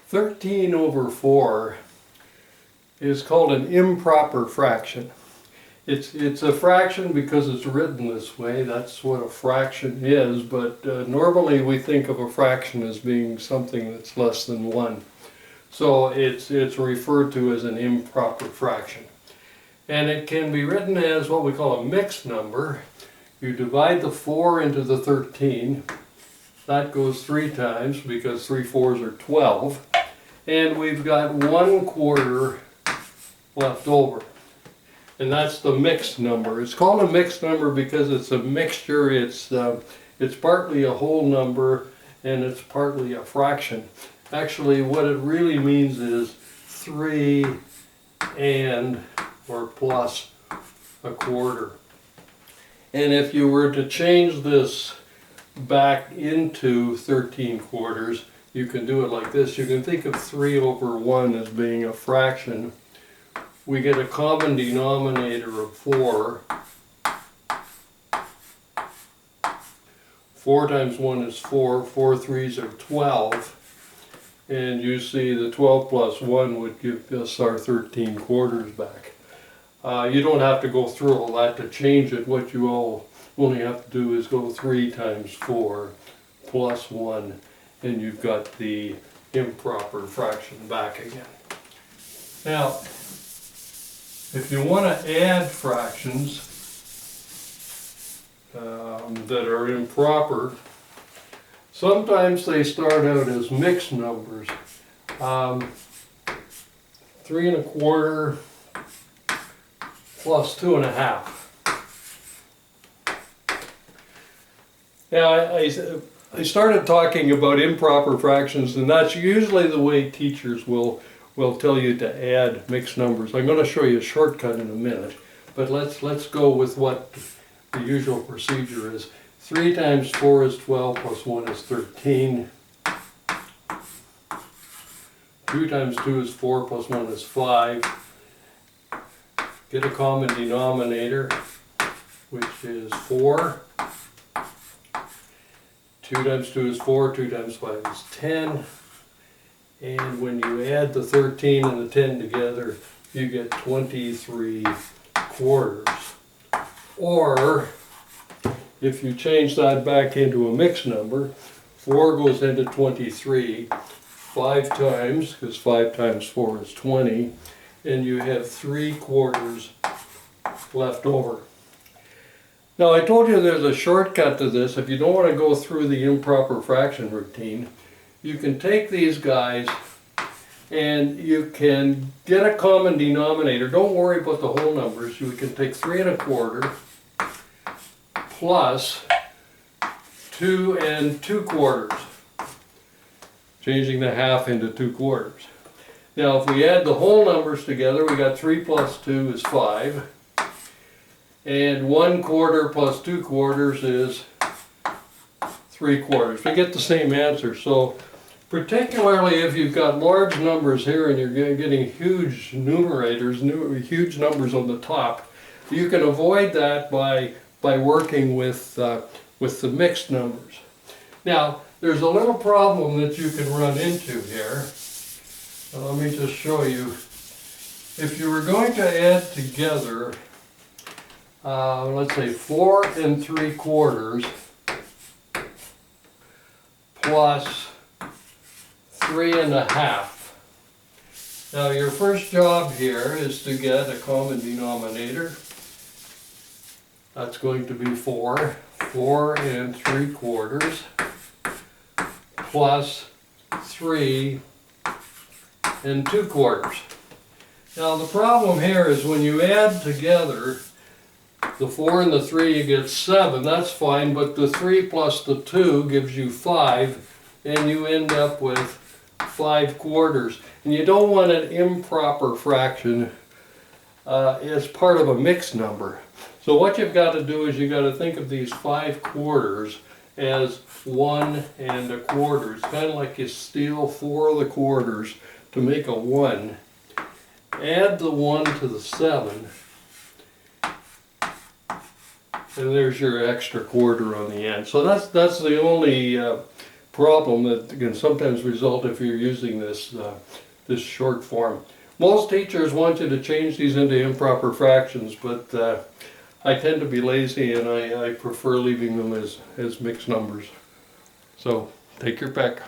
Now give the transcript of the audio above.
13 over 4 is called an improper fraction. It's a fraction because it's written this way. That's what a fraction is, but normally we think of a fraction as being something that's less than 1. So it's referred to as an improper fraction. And it can be written as what we call a mixed number. You divide the 4 into the 13. That goes 3 times because 3 4s are 12. And we've got 1/4 left over. And that's the mixed number. It's called a mixed number because it's a mixture. It's partly a whole number and it's partly a fraction. Actually, what it really means is 3 and or plus 1/4. And if you were to change this back into 13/4, you can do it like this. You can think of 3 over 1 as being a fraction. We get a common denominator of 4. 4 times 1 is 4. 4 3s are 12. And you see the 12 plus 1 would give us our 13/4 back. You don't have to go through all that to change it. What you only have to do is go 3 times 4 plus 1, and you've got the improper fraction back again. Now, if you want to add fractions that are improper, sometimes they start out as mixed numbers. 3 1/4 plus 2 1/2. Now I started talking about improper fractions, and that's usually the way teachers will tell you to add mixed numbers. I'm going to show you a shortcut in a minute, but let's go with what the usual procedure is. 3 times 4 is 12 plus 1 is 13. 2 times 2 is 4 plus 1 is 5. Get a common denominator, which is 4. 2 times 2 is 4, 2 times 5 is 10. And when you add the 13 and the 10 together, you get 23/4. Or, if you change that back into a mixed number, 4 goes into 23 5 times, because 5 times 4 is 20, and you have 3/4 left over. Now, I told you there's a shortcut to this. If you don't want to go through the improper fraction routine, you can take these guys and you can get a common denominator. Don't worry about the whole numbers. You can take 3 1/4 plus 2 2/4, changing the half into 2/4. Now, if we add the whole numbers together, we got 3 plus 2 is 5. And 1/4 plus 2/4 is 3/4. We get the same answer. So, particularly if you've got large numbers here and you're getting huge numerators, huge numbers on the top, you can avoid that by working with the mixed numbers. Now, there's a little problem that you can run into here. Let me just show you. If you were going to add together, let's say 4 3/4 plus 3 1/2. Now your first job here is to get a common denominator. That's going to be 4. 4 3/4 plus 3 2/4. Now the problem here is when you add together the 4 and the 3, you get 7. That's fine, but the 3 plus the 2 gives you 5, and you end up with 5/4. And you don't want an improper fraction as part of a mixed number. So what you've got to do is you've got to think of these 5/4 as 1 1/4. It's kind of like you steal 4 of the quarters to make a 1. Add the 1 to the 7. And there's your extra quarter on the end. So that's the only problem that can sometimes result if you're using this this short form. Most teachers want you to change these into improper fractions, but I tend to be lazy and I prefer leaving them as mixed numbers. So take your pick.